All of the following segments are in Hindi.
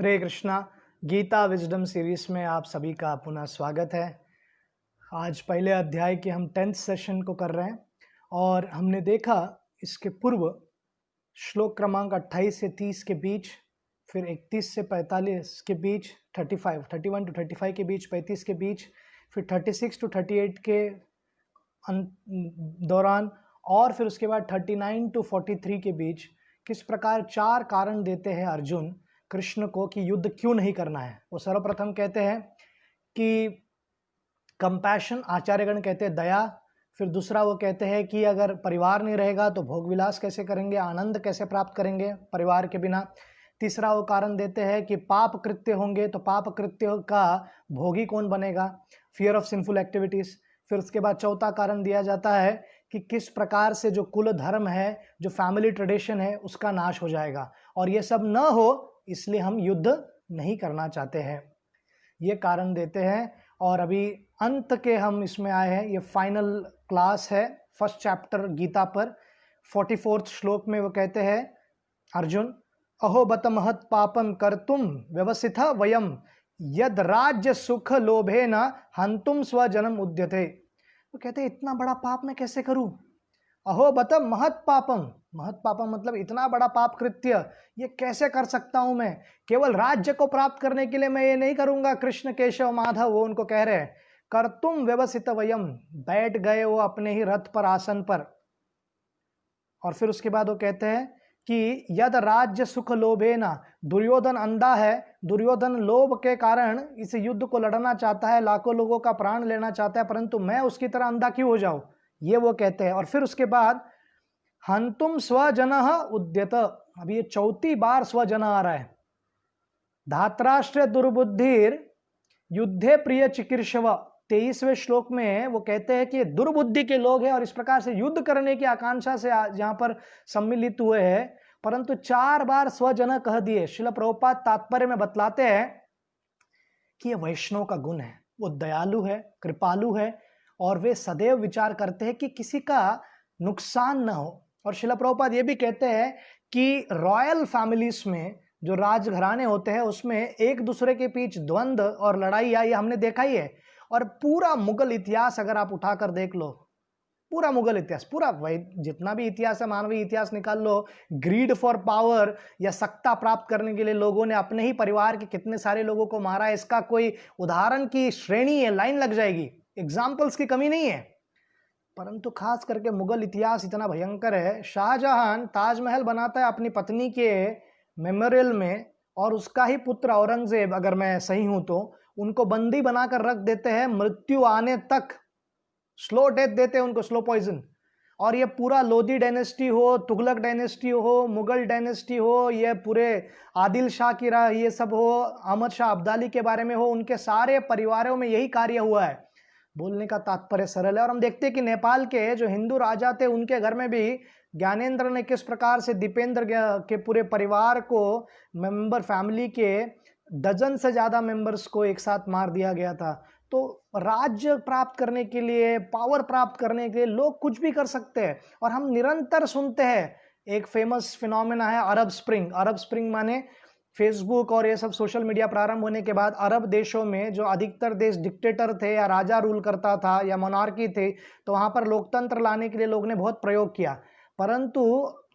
हरे कृष्णा। गीता विजडम सीरीज में आप सभी का पुनः स्वागत है। आज पहले अध्याय के हम 10th सेशन को कर रहे हैं और हमने देखा इसके पूर्व श्लोक क्रमांक 28 से 30 के बीच, फिर 31 से 45 के बीच, 31 टू 35 के बीच, 35 के बीच, फिर 36 टू 38 के दौरान और फिर उसके बाद 39 टू 43 के बीच किस प्रकार 4 कारण देते हैं अर्जुन कृष्ण को कि युद्ध क्यों नहीं करना है। वो सर्वप्रथम कहते हैं कि कंपैशन, आचार्यगण कहते हैं दया। फिर दूसरा वो कहते हैं कि अगर परिवार नहीं रहेगा तो भोग विलास कैसे करेंगे, आनंद कैसे प्राप्त करेंगे परिवार के बिना। तीसरा वो कारण देते हैं कि पाप कृत्य होंगे तो पाप कृत्य का भोगी कौन बनेगा, फियर ऑफ सिंफुल एक्टिविटीज। फिर उसके बाद चौथा कारण दिया जाता है कि किस प्रकार से जो कुल धर्म है, जो फैमिली ट्रेडिशन है, उसका नाश हो जाएगा और ये सब न हो इसलिए हम युद्ध नहीं करना चाहते हैं। ये कारण देते हैं और अभी अंत के हम इसमें आए हैं। ये फाइनल क्लास है फर्स्ट चैप्टर गीता पर। 44th श्लोक में वो कहते हैं अर्जुन, अहो बत महत पापम कर्तुम व्यवसिता वयम यद राज्य सुख लोभे न हंतुम स्वजनम उद्यते। वो कहते हैं इतना बड़ा पाप मैं कैसे करूं। अहो बत महत पापम, महत पापम मतलब इतना बड़ा पाप कृत्य ये कैसे कर सकता हूं मैं। केवल राज्य को प्राप्त करने के लिए मैं ये नहीं करूंगा। कृष्ण केशव माधव वो उनको कह रहे हैं। कर्तुम व्यवसित वयम, बैठ गए वो अपने ही रथ पर, आसन पर। और फिर उसके बाद वो कहते हैं कि यद राज्य सुख लोभे ना, दुर्योधन अंधा है, दुर्योधन लोभ के कारण इस युद्ध को लड़ना चाहता है, लाखों लोगों का प्राण लेना चाहता है, परंतु मैं उसकी तरह अंधा क्यों हो जाऊं, ये वो कहते हैं। और फिर उसके बाद हंतुम स्वजन उद्यत, अभी ये चौथी बार स्वजन आ रहा है। धात्राष्ट्र दुर्बुद्धिर युद्धे प्रिय चिकीर्षव, 23वें श्लोक में वो कहते हैं कि दुर्बुद्धि के लोग हैं और इस प्रकार से युद्ध करने की आकांक्षा से यहां पर सम्मिलित हुए हैं, परंतु 4 बार स्वजन कह दिए। श्रील प्रभुपाद तात्पर्य में बतलाते हैं कि ये वैष्णव का गुण है, वो दयालु है, कृपालु है और वे सदैव विचार करते हैं कि किसी का नुकसान न हो। और श्रील प्रभुपाद ये भी कहते हैं कि रॉयल फैमिलीज में जो राजघराने होते हैं उसमें एक दूसरे के बीच द्वंद्व और लड़ाई ये हमने देखा ही है। और पूरा मुगल इतिहास अगर आप उठाकर देख लो, पूरा मुगल इतिहास, पूरा जितना भी इतिहास है, मानवीय इतिहास निकाल लो, ग्रीड फॉर पावर या सत्ता प्राप्त करने के लिए लोगों ने अपने ही परिवार के कितने सारे लोगों को मारा है, इसका कोई उदाहरण की श्रेणी है, लाइन लग जाएगी, एग्जाम्पल्स की कमी नहीं है। परंतु खास करके मुगल इतिहास इतना भयंकर है। शाहजहां ताजमहल बनाता है अपनी पत्नी के मेमोरियल में और उसका ही पुत्र औरंगजेब, अगर मैं सही हूं तो, उनको बंदी बनाकर रख देते हैं, मृत्यु आने तक स्लो डेथ देते हैं उनको, स्लो पॉइजन। और ये पूरा लोधी डायनेस्टी हो, तुगलक डायनेस्टी हो, मुगल डायनेस्टी हो, ये पूरे आदिल शाह की राह ये सब हो, अहमद शाह अब्दाली के बारे में हो, उनके सारे परिवारों में यही कार्य हुआ है। बोलने का तात्पर्य सरल है। और हम देखते हैं कि नेपाल के जो हिंदू राजा थे उनके घर में भी ज्ञानेंद्र ने किस प्रकार से दीपेंद्र के पूरे परिवार को, मेंबर फैमिली के डजन से ज्यादा मेंबर्स को एक साथ मार दिया गया था। तो राज्य प्राप्त करने के लिए, पावर प्राप्त करने के लिए लोग कुछ भी कर सकते हैं। और हम निरंतर सुनते हैं एक फेमस फिनोमेना है अरब स्प्रिंग। अरब स्प्रिंग माने फेसबुक और ये सब सोशल मीडिया प्रारंभ होने के बाद अरब देशों में जो अधिकतर देश डिक्टेटर थे या राजा रूल करता था या मोनार्की थे, तो वहां पर लोकतंत्र लाने के लिए लोग ने बहुत प्रयोग किया। परंतु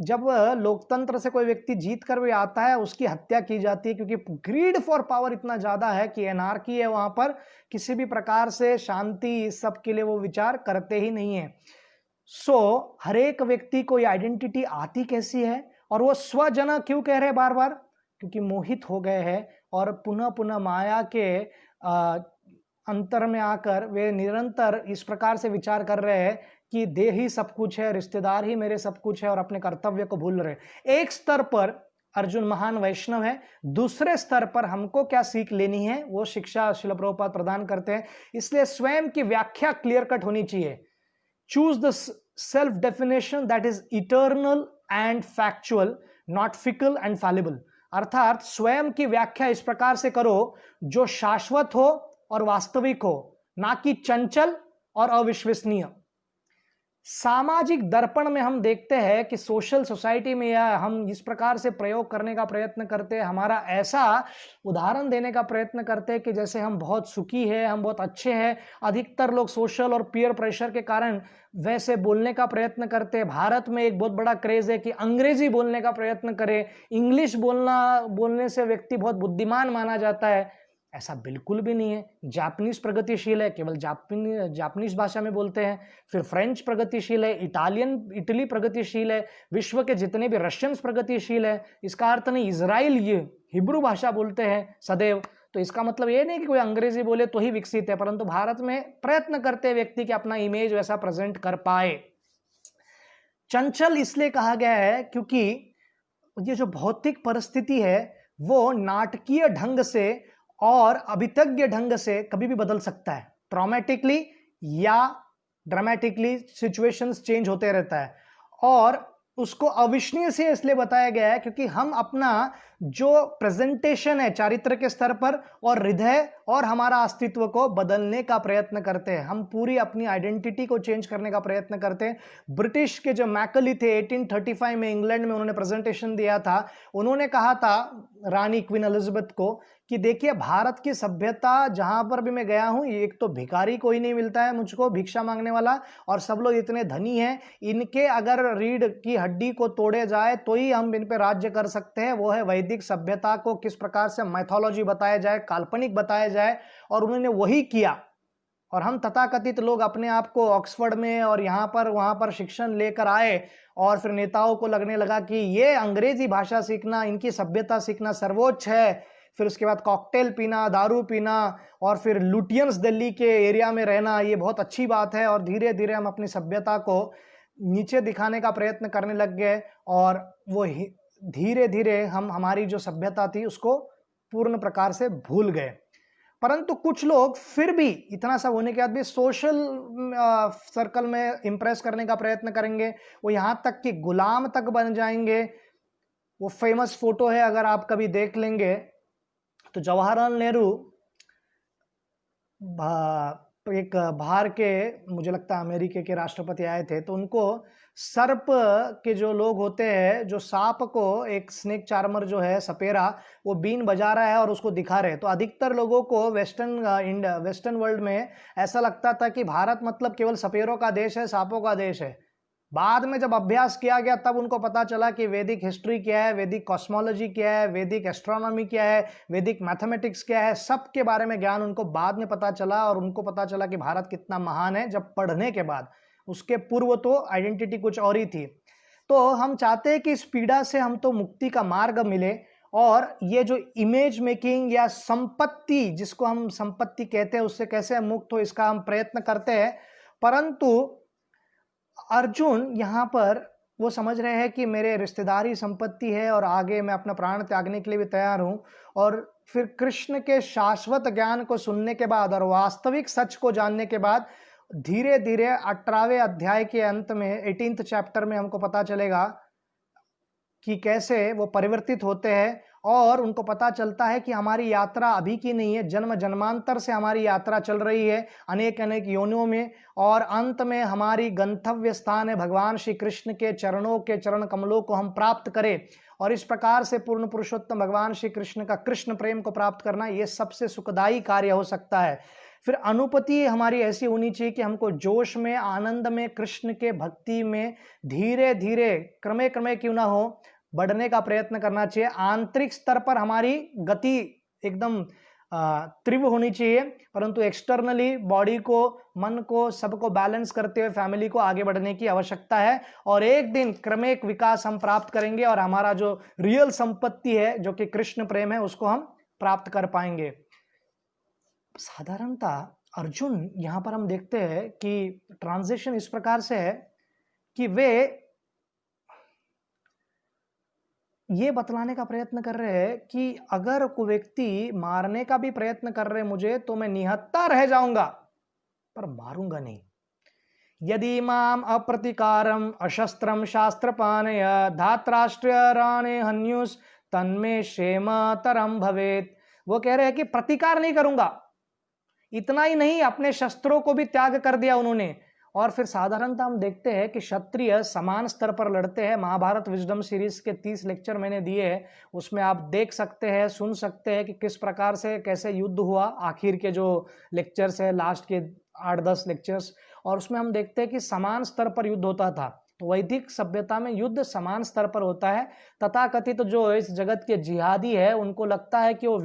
जब लोकतंत्र से कोई व्यक्ति जीत कर भी आता है उसकी हत्या की जाती है, क्योंकि ग्रीड फॉर पावर इतना ज्यादा है कि एनार्की है वहां पर, किसी भी प्रकार से शांति इस सब के लिए वो विचार करते ही नहीं है। सो हर एक व्यक्ति को ये आइडेंटिटी आती कैसी है और वो स्वजन क्यों कह रहे हैं बार बार, क्योंकि मोहित हो गए हैं और पुनः पुनः माया के अंतर में आकर वे निरंतर इस प्रकार से विचार कर रहे हैं कि देह ही सब कुछ है, रिश्तेदार ही मेरे सब कुछ है और अपने कर्तव्य को भूल रहे। एक स्तर पर अर्जुन महान वैष्णव है, दूसरे स्तर पर हमको क्या सीख लेनी है वो शिक्षा श्रील प्रभुपाद प्रदान करते हैं। इसलिए स्वयं की व्याख्या क्लियर कट होनी चाहिए। Choose the self definition that is eternal and factual, not fickle and fallible. अर्थात स्वयं की व्याख्या इस प्रकार से करो जो शाश्वत हो और वास्तविक हो, ना कि चंचल और अविश्वसनीय। सामाजिक दर्पण में हम देखते हैं कि सोशल सोसाइटी में या हम इस प्रकार से प्रयोग करने का प्रयत्न करते हैं, हमारा ऐसा उदाहरण देने का प्रयत्न करते हैं कि जैसे हम बहुत सुखी है, हम बहुत अच्छे हैं। अधिकतर लोग सोशल और पीयर प्रेशर के कारण वैसे बोलने का प्रयत्न करते हैं। भारत में एक बहुत बड़ा क्रेज है कि अंग्रेजी बोलने का प्रयत्न करें, इंग्लिश बोलने से व्यक्ति बहुत बुद्धिमान माना जाता है। ऐसा बिल्कुल भी नहीं है। जापानीज प्रगतिशील है, केवल जापानीज भाषा में बोलते हैं। फिर फ्रेंच प्रगतिशील है, इटली प्रगतिशील है, विश्व के जितने भी रशियंस प्रगतिशील है। इसका अर्थ नहीं इजराइल ये हिब्रू भाषा बोलते हैं सदैव, तो इसका मतलब ये नहीं कि कोई अंग्रेजी बोले तो ही विकसित है, परंतु भारत में प्रयत्न करते व्यक्ति कि अपना इमेज वैसा प्रेजेंट कर पाए। चंचल इसलिए कहा गया है क्योंकि ये जो भौतिक परिस्थिति है वो नाटकीय ढंग से और अभितज्ञ ढंग से कभी भी बदल सकता है। ट्रॉमेटिकली या ड्रामेटिकली सिचुएशंस चेंज होते रहता है, और उसको अविश्वसनीय से इसलिए बताया गया है क्योंकि हम अपना जो प्रेजेंटेशन है चारित्र के स्तर पर और हृदय और हमारा अस्तित्व को बदलने का प्रयत्न करते हैं। हम पूरी अपनी आइडेंटिटी को चेंज करने का प्रयत्न करते हैं। ब्रिटिश के जो मैकली थे 1835 में इंग्लैंड में उन्होंने प्रेजेंटेशन दिया था। उन्होंने कहा था रानी क्वीन एलिजाबेथ को कि देखिए भारत की सभ्यता जहां पर भी मैं गया हूं, एक तो भिखारी कोई नहीं मिलता है मुझको भिक्षा मांगने वाला, और सब लोग इतने धनी हैं, इनके अगर रीढ़ की हड्डी को तोड़े जाए तो ही हम इन पे राज्य कर सकते हैं। वो है वैदिक सभ्यता को किस प्रकार से मैथोलॉजी बताया जाए, काल्पनिक बताया जाए, और उन्होंने वही किया। और हम तथाकथित लोग अपने आप को ऑक्सफोर्ड में और यहाँ पर वहाँ पर शिक्षण लेकर आए, और फिर नेताओं को लगने लगा कि ये अंग्रेजी भाषा सीखना, इनकी सभ्यता सीखना सर्वोच्च है। फिर उसके बाद कॉकटेल पीना, दारू पीना, और फिर लुटियंस दिल्ली के एरिया में रहना, ये बहुत अच्छी बात है। और धीरे धीरे हम अपनी सभ्यता को नीचे दिखाने का प्रयत्न करने लग गए, और वो धीरे धीरे हम हमारी जो सभ्यता थी उसको पूर्ण प्रकार से भूल गए। परंतु कुछ लोग फिर भी इतना सब होने के बाद भी सोशल सर्कल में इंप्रेस करने का प्रयत्न करेंगे। वो यहाँ तक कि गुलाम तक बन जाएंगे। वो फेमस फोटो है, अगर आप कभी देख लेंगे तो जवाहरलाल नेहरू एक बाहर के, मुझे लगता है अमेरिका के राष्ट्रपति आए थे, तो उनको सर्प के जो लोग होते हैं, जो सांप को एक स्नेक चार्मर जो है सपेरा, वो बीन बजा रहा है और उसको दिखा रहे हैं। तो अधिकतर लोगों को वेस्टर्न वर्ल्ड में ऐसा लगता था कि भारत मतलब केवल सपेरों का देश है, सांपों का देश है। बाद में जब अभ्यास किया गया तब उनको पता चला कि वैदिक हिस्ट्री क्या है, वैदिक कॉस्मोलॉजी क्या है, वैदिक एस्ट्रोनॉमी क्या है, वैदिक मैथमेटिक्स क्या है, सब के बारे में ज्ञान उनको बाद में पता चला। और उनको पता चला कि भारत कितना महान है जब पढ़ने के बाद। उसके पूर्व तो आइडेंटिटी कुछ और ही थी। तो हम चाहते हैं कि इस पीड़ा से हम तो मुक्ति का मार्ग मिले, और ये जो इमेज मेकिंग या संपत्ति, जिसको हम संपत्ति कहते हैं, उससे कैसे मुक्त हो, इसका हम प्रयत्न करते हैं। परंतु अर्जुन यहाँ पर वो समझ रहे हैं कि मेरे रिश्तेदारी संपत्ति है और आगे मैं अपना प्राण त्यागने के लिए भी तैयार हूं। और फिर कृष्ण के शाश्वत ज्ञान को सुनने के बाद और वास्तविक सच को जानने के बाद धीरे धीरे 18वें अध्याय के अंत में 18th चैप्टर में हमको पता चलेगा कि कैसे वो परिवर्तित होते हैं, और उनको पता चलता है कि हमारी यात्रा अभी की नहीं है, जन्म जन्मांतर से हमारी यात्रा चल रही है अनेक अनेक योनियों में, और अंत में हमारी गंतव्य स्थान है भगवान श्री कृष्ण के चरणों के चरण कमलों को हम प्राप्त करें। और इस प्रकार से पूर्ण पुरुषोत्तम भगवान श्री कृष्ण का कृष्ण प्रेम को प्राप्त करना, ये सबसे सुखदायी कार्य हो सकता है। फिर अनुपति हमारी ऐसी होनी चाहिए कि हमको जोश में, आनंद में, कृष्ण के भक्ति में धीरे धीरे क्रमे क्रमे क्यों ना हो बढ़ने का प्रयत्न करना चाहिए। आंतरिक स्तर पर हमारी गति एकदम तीव्र होनी चाहिए, परंतु एक्सटर्नली बॉडी को, मन को, सबको बैलेंस करते हुए फैमिली को आगे बढ़ने की आवश्यकता है। और एक दिन क्रमिक विकास हम प्राप्त करेंगे और हमारा जो रियल संपत्ति है जो कि कृष्ण प्रेम है उसको हम प्राप्त कर पाएंगे। साधारणतः अर्जुन यहां पर हम देखते हैं कि ट्रांजिशन इस प्रकार से है कि वे ये बतलाने का प्रयत्न कर रहे हैं कि अगर कोई व्यक्ति मारने का भी प्रयत्न कर रहे मुझे, तो मैं निहत्था रह जाऊंगा पर मारूंगा नहीं। यदि माम अप्रतिकारम अशस्त्रम शास्त्रपानय धात्राष्ट्रराणे हन्युस तन्मे क्षेमतरम भवेत। वो कह रहे हैं कि प्रतिकार नहीं करूंगा। इतना ही नहीं, अपने शस्त्रों को भी त्याग कर दिया उन्होंने, और फिर साधारणतः हम देखते हैं कि क्षत्रिय समान स्तर पर लड़ते हैं। महाभारत विजडम सीरीज के 30 लेक्चर मैंने दिए हैं, उसमें आप देख सकते हैं, सुन सकते हैं कि किस प्रकार से कैसे युद्ध हुआ। आखिर के जो लेक्चर्स है, लास्ट के 8-10 लेक्चर्स, और उसमें हम देखते हैं कि समान स्तर पर युद्ध होता था। तो वैदिक सभ्यता में युद्ध समान स्तर पर होता है। तथाकथित जो इस जगत के जिहादी है, उनको लगता है कि वो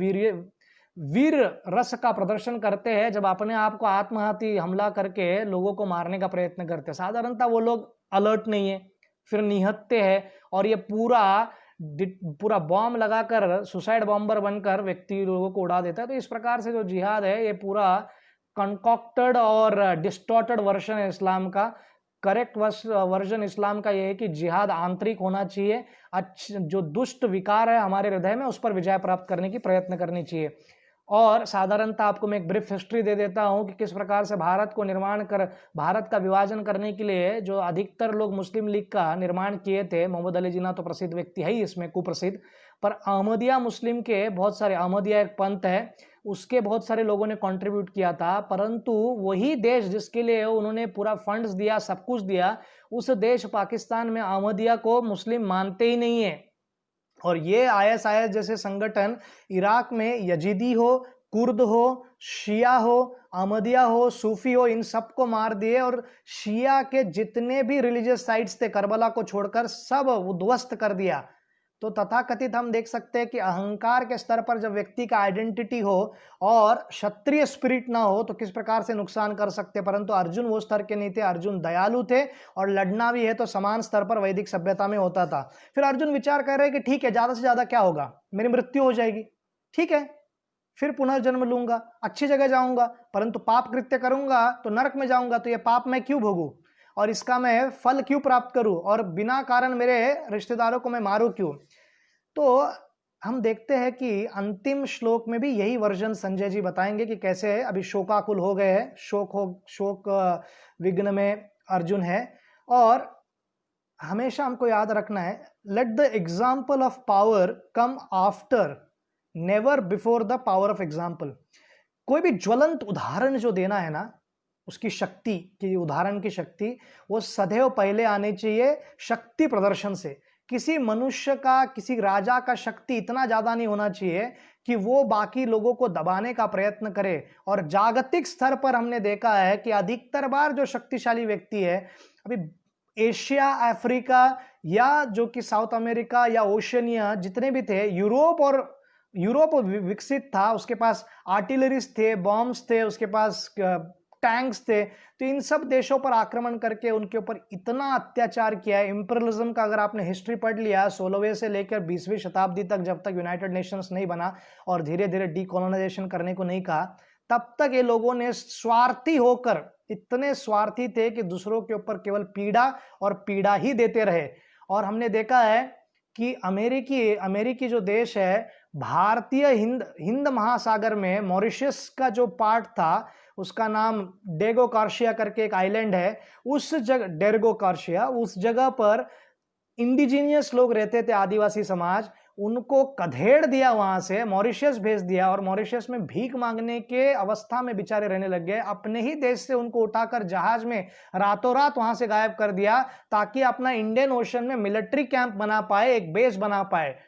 वीर रस का प्रदर्शन करते हैं जब अपने आप को आत्मघाती हमला करके लोगों को मारने का प्रयत्न करते हैं। साधारणतः वो लोग अलर्ट नहीं है, फिर निहत्ते हैं, और ये पूरा बॉम्ब लगाकर सुसाइड बॉम्बर बनकर व्यक्ति लोगों को उड़ा देता है। तो इस प्रकार से जो जिहाद है, ये पूरा कंकॉक्टेड और डिस्टॉर्टेड वर्जन है इस्लाम का। करेक्ट वर्जन इस्लाम का यह है कि जिहाद आंतरिक होना चाहिए। जो दुष्ट विकार है हमारे हृदय में, उस पर विजय प्राप्त करने की प्रयत्न करनी चाहिए। और साधारणतः आपको मैं एक ब्रीफ हिस्ट्री दे देता हूं कि किस प्रकार से भारत का विभाजन करने के लिए जो अधिकतर लोग मुस्लिम लीग का निर्माण किए थे। मोहम्मद अली जिन्ना तो प्रसिद्ध व्यक्ति है ही इसमें, कुप्रसिद्ध, पर अहमदिया मुस्लिम के बहुत सारे, अहमदिया एक पंथ है, उसके बहुत सारे लोगों ने कंट्रीब्यूट किया था। परंतु वही देश जिसके लिए उन्होंने पूरा फंड्स दिया, सब कुछ दिया, उस देश पाकिस्तान में अहमदिया को मुस्लिम मानते ही नहीं है। और ये ISIS जैसे संगठन इराक में यजीदी हो, कुर्द हो, शिया हो, अहमदिया हो, सूफी हो, इन सबको मार दिए। और शिया के जितने भी रिलीजियस साइट्स थे करबला को छोड़कर सब उद्ध्वस्त कर दिया। तो तथाकथित हम देख सकते हैं कि अहंकार के स्तर पर जब व्यक्ति का आइडेंटिटी हो और क्षत्रिय स्पिरिट ना हो तो किस प्रकार से नुकसान कर सकते। परंतु अर्जुन वो स्तर के नहीं थे, अर्जुन दयालु थे, और लड़ना भी है तो समान स्तर पर वैदिक सभ्यता में होता था। फिर अर्जुन विचार कर रहे हैं कि ठीक है, ज्यादा से ज्यादा क्या होगा, मेरी मृत्यु हो जाएगी, ठीक है, फिर पुनर्जन्म लूंगा, अच्छी जगह जाऊंगा, परंतु पाप कृत्य करूंगा तो नरक में जाऊंगा, तो ये पाप मैं क्यों भोगूं और इसका मैं फल क्यों प्राप्त करूं, और बिना कारण मेरे रिश्तेदारों को मैं मारूं क्यों। तो हम देखते हैं कि अंतिम श्लोक में भी यही वर्जन संजय जी बताएंगे कि कैसे अभी शोकाकुल हो गए हैं, शोक विघ्न में अर्जुन है। और हमेशा हमको याद रखना है, let the example of power come after, never before the power of example. कोई भी ज्वलंत उदाहरण जो देना है ना, उसकी शक्ति की, उदाहरण की शक्ति, वो सदैव पहले आनी चाहिए शक्ति प्रदर्शन से। किसी मनुष्य का, किसी राजा का शक्ति इतना ज्यादा नहीं होना चाहिए कि वो बाकी लोगों को दबाने का प्रयत्न करे। और जागतिक स्तर पर हमने देखा है कि अधिकतर बार जो शक्तिशाली व्यक्ति है, अभी एशिया, अफ्रीका, या जो कि साउथ अमेरिका या ओशियनिया जितने भी थे, यूरोप विकसित था, उसके पास आर्टिलरीज थे, बॉम्ब्स थे, उसके पास टैंक्स थे। तो इन सब देशों पर आक्रमण करके उनके ऊपर इतना अत्याचार किया है। इंपीरियलिज्म का अगर आपने हिस्ट्री पढ़ लिया 16वीं से लेकर 20वीं शताब्दी तक, जब तक यूनाइटेड नेशंस नहीं बना और धीरे धीरे डीकोलोनाइजेशन करने को नहीं कहा, तब तक ये लोगों ने स्वार्थी होकर, इतने स्वार्थी थे कि दूसरों के ऊपर केवल पीड़ा और पीड़ा ही देते रहे। और हमने देखा है कि अमेरिकी जो देश है, भारतीय हिंद महासागर में मॉरिशस का जो पार्ट था, उसका नाम डेगो कार्शिया करके एक आइलैंड है, उस जगह डेरगो कार्शिया, उस जगह पर इंडिजीनियस लोग रहते थे, आदिवासी समाज, उनको कधेड़ दिया, वहां से मॉरिशस भेज दिया, और मॉरिशस में भीख मांगने के अवस्था में बेचारे रहने लग गए। अपने ही देश से उनको उठाकर जहाज में रातों रात वहां से गायब कर दिया, ताकि अपना इंडियन ओशन में मिलिट्री कैंप बना पाए, एक बेस बना पाए।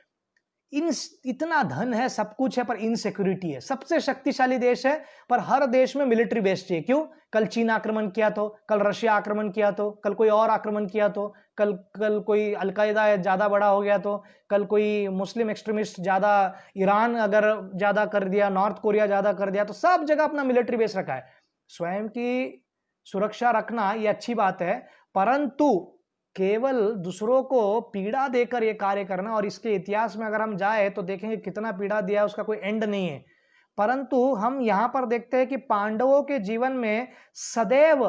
इतना धन है, सब कुछ है, पर इनसिक्योरिटी है। सबसे शक्तिशाली देश है, पर हर देश में मिलिट्री बेस चाहिए। क्यों? कल चीन आक्रमण किया तो, कल रशिया आक्रमण किया तो, कल कोई और आक्रमण किया तो, कल कोई अलकायदा ज्यादा बड़ा हो गया तो, कल कोई मुस्लिम एक्सट्रीमिस्ट ज्यादा, ईरान अगर ज्यादा कर दिया, नॉर्थ कोरिया ज्यादा कर दिया, तो सब जगह अपना मिलिट्री बेस रखा है। स्वयं की सुरक्षा रखना ये अच्छी बात है, परंतु केवल दूसरों को पीड़ा देकर यह कार्य करना, और इसके इतिहास में अगर हम जाए तो देखेंगे कितना पीड़ा दिया, उसका कोई एंड नहीं है। परंतु हम यहां पर देखते हैं कि पांडवों के जीवन में सदैव,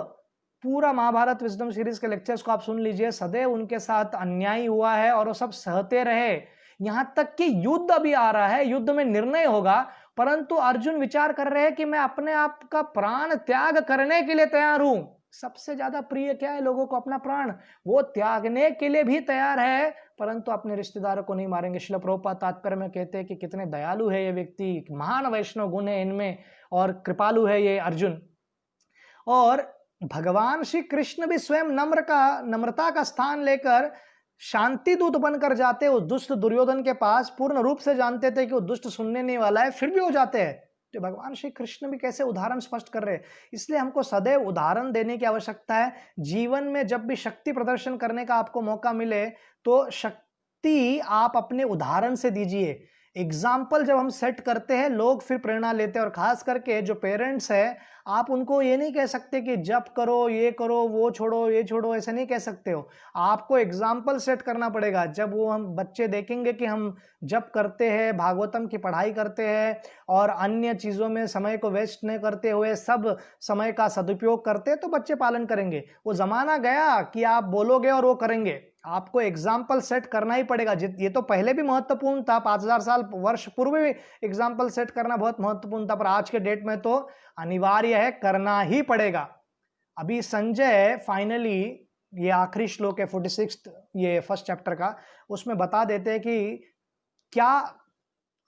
पूरा महाभारत विजडम सीरीज के लेक्चर्स को आप सुन लीजिए, सदैव उनके साथ अन्याय हुआ है और वो सब सहते रहे। यहां तक कि युद्ध अभी आ रहा है, युद्ध में निर्णय होगा, परंतु अर्जुन विचार कर रहे हैं कि मैं अपने आप का प्राण त्याग करने के लिए तैयार हूं। सबसे ज्यादा प्रिय क्या है लोगों को? अपना प्राण। वो त्यागने के लिए भी तैयार है, परंतु अपने रिश्तेदारों को नहीं मारेंगे। श्रील प्रभुपाद तात्पर्य में कहते हैं कि कितने दयालु है ये व्यक्ति, महान वैष्णव गुण है इनमें, और कृपालु है ये अर्जुन। और भगवान श्री कृष्ण भी स्वयं नम्रता का स्थान लेकर शांति दूत बनकर जाते उस दुष्ट दुर्योधन के पास। पूर्ण रूप से जानते थे कि वो दुष्ट सुनने नहीं वाला है, फिर भी हो जाते हैं। तो भगवान श्री कृष्ण भी कैसे उदाहरण स्पष्ट कर रहे हैं। इसलिए हमको सदैव उदाहरण देने की आवश्यकता है। जीवन में जब भी शक्ति प्रदर्शन करने का आपको मौका मिले तो शक्ति आप अपने उदाहरण से दीजिए। एग्जाम्पल जब हम सेट करते हैं लोग फिर प्रेरणा लेते हैं। और खास करके जो पेरेंट्स है, आप उनको ये नहीं कह सकते कि जप करो, ये करो, वो छोड़ो, ये छोड़ो, ऐसे नहीं कह सकते हो। आपको एग्जाम्पल सेट करना पड़ेगा। जब वो हम बच्चे देखेंगे कि हम जप करते हैं, भागवतम की पढ़ाई करते हैं और अन्य चीज़ों में समय को वेस्ट नहीं करते हुए सब समय का सदुपयोग करते हैं, तो बच्चे पालन करेंगे। वो जमाना गया कि आप बोलोगे और वो करेंगे। आपको एग्जाम्पल सेट करना ही पड़ेगा। ये तो पहले भी महत्वपूर्ण था, 5000 साल वर्ष पूर्व भी एग्जाम्पल सेट करना बहुत महत्वपूर्ण था, पर आज के डेट में तो अनिवार्य है, करना ही पड़ेगा। अभी संजय फाइनली ये आखिरी श्लोक है 46 ये फर्स्ट चैप्टर का, उसमें बता देते हैं कि क्या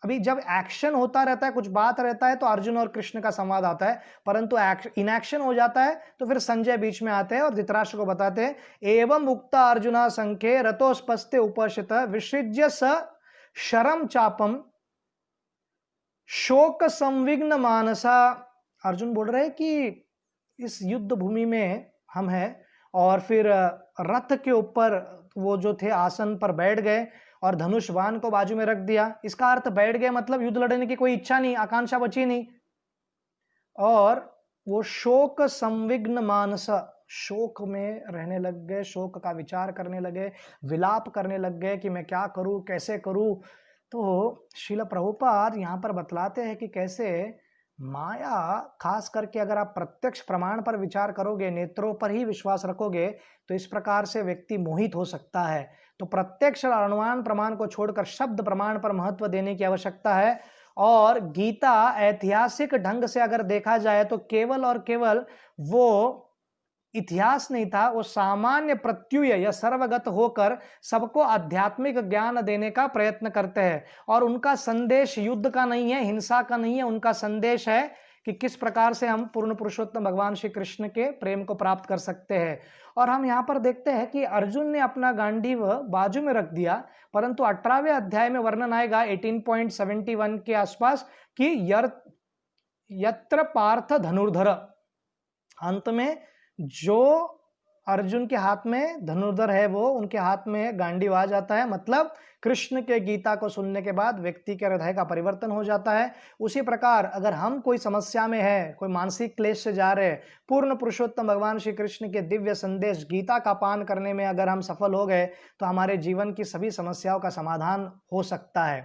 अभी जब एक्शन होता रहता है, कुछ बात रहता है तो अर्जुन और कृष्ण का संवाद आता है, परंतु इनएक्शन हो जाता है तो फिर संजय बीच में आते हैं और धृतराष्ट्र को बताते हैं, एवं उक्ता अर्जुना संख्ये रतोस्पस्ते उपस्थित विसृज्य स शरम चापम शोक संविघ्न मानसा। अर्जुन बोल रहे हैं कि इस युद्ध भूमि में हम हैं और फिर रथ के ऊपर वो जो थे आसन पर बैठ गए और धनुष बाण को बाजू में रख दिया। इसका अर्थ बैठ गए मतलब युद्ध लड़ने की कोई इच्छा नहीं, आकांक्षा बची नहीं। और वो शोक संविघ्न मानस, शोक में रहने लग गए, शोक का विचार करने लगे, विलाप करने लग गए कि मैं क्या करूं, कैसे करूं। तो श्रील प्रभुपाद यहां पर बतलाते हैं कि कैसे माया, खास करके अगर आप प्रत्यक्ष प्रमाण पर विचार करोगे, नेत्रों पर ही विश्वास रखोगे, तो इस प्रकार से व्यक्ति मोहित हो सकता है। तो प्रत्यक्ष और अनुमान प्रमाण को छोड़कर शब्द प्रमाण पर महत्व देने की आवश्यकता है। और गीता ऐतिहासिक ढंग से अगर देखा जाए तो केवल और केवल वो इतिहास नहीं था, वो सामान्य प्रत्युय या सर्वगत होकर सबको आध्यात्मिक ज्ञान देने का प्रयत्न करते हैं। और उनका संदेश युद्ध का नहीं है, हिंसा का नहीं है, उनका संदेश है कि किस प्रकार से हम पूर्ण पुरुषोत्तम भगवान श्री कृष्ण के प्रेम को प्राप्त कर सकते हैं। और हम यहाँ पर देखते हैं कि अर्जुन ने अपना गांडीव बाजू में रख दिया, परंतु 18वें अध्याय में वर्णन आएगा 18.71 के आसपास कि यत्र पार्थ धनुर्धर, अंत में जो अर्जुन के हाथ में धनुर्धर है वो उनके हाथ में गांडीव आ जाता है। मतलब कृष्ण के गीता को सुनने के बाद व्यक्ति के हृदय का परिवर्तन हो जाता है। उसी प्रकार अगर हम कोई समस्या में है, कोई मानसिक क्लेश से जा रहे हैं, पूर्ण पुरुषोत्तम भगवान श्री कृष्ण के दिव्य संदेश गीता का पान करने में अगर हम सफल हो गए तो हमारे जीवन की सभी समस्याओं का समाधान हो सकता है।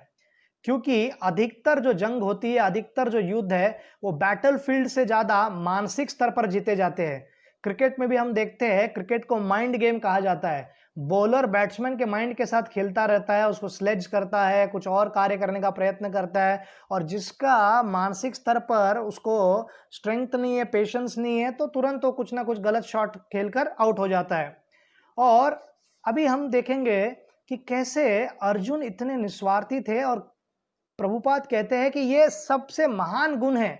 क्योंकि अधिकतर जो जंग होती है, अधिकतर जो युद्ध है, वो बैटलफील्ड से ज्यादा मानसिक स्तर पर जीते जाते हैं। क्रिकेट में भी हम देखते हैं, क्रिकेट को माइंड गेम कहा जाता है। बॉलर बैट्समैन के माइंड के साथ खेलता रहता है, उसको स्लेज करता है, कुछ और कार्य करने का प्रयत्न करता है, और जिसका मानसिक स्तर पर उसको स्ट्रेंथ नहीं है, पेशेंस नहीं है, तो तुरंत वो कुछ ना कुछ गलत शॉट खेलकर आउट हो जाता है। और अभी हम देखेंगे कि कैसे अर्जुन इतने निस्वार्थी थे, और प्रभुपाद कहते हैं कि ये सबसे महान गुण है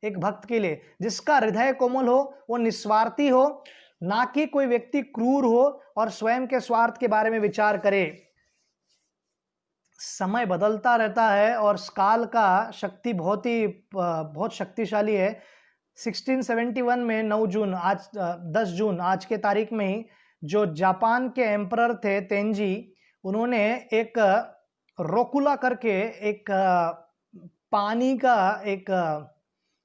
एक भक्त के लिए, जिसका हृदय कोमल हो, वो निस्वार्थी हो, ना कि कोई व्यक्ति क्रूर हो और स्वयं के स्वार्थ के बारे में विचार करे। समय बदलता रहता है और काल का शक्ति बहुत शक्तिशाली है। 1671 में 9 जून, आज 10 जून आज के तारीख में ही जो जापान के एम्परर थे तेंजी, उन्होंने एक रोकुला करके एक पानी का एक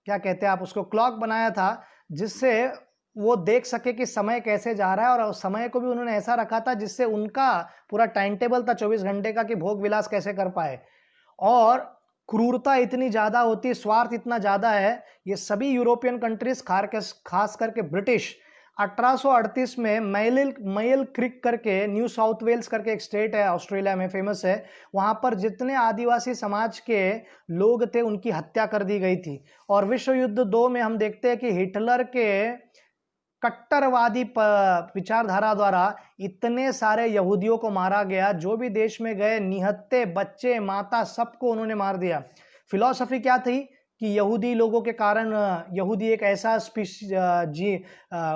क्या कहते हैं आप उसको, क्लॉक बनाया था, जिससे वो देख सके कि समय कैसे जा रहा है। और समय को भी उन्होंने ऐसा रखा था जिससे उनका पूरा टाइम टेबल था 24 घंटे का कि भोग विलास कैसे कर पाए। और क्रूरता इतनी ज्यादा होती, स्वार्थ इतना ज्यादा है, ये सभी यूरोपियन कंट्रीज खास करके ब्रिटिश 1838 में मैल क्रिक करके, न्यू साउथ वेल्स करके एक स्टेट है ऑस्ट्रेलिया में, फेमस है, वहां पर जितने आदिवासी समाज के लोग थे उनकी हत्या कर दी गई थी। और विश्व युद्ध 2 में हम देखते हैं कि हिटलर के कट्टरवादी विचारधारा द्वारा इतने सारे यहूदियों को मारा गया, जो भी देश में गए निहत्थे बच्चे माता सबको उन्होंने मार दिया। फिलॉसफी क्या थी कि यहूदी लोगों के कारण यहूदी एक ऐसा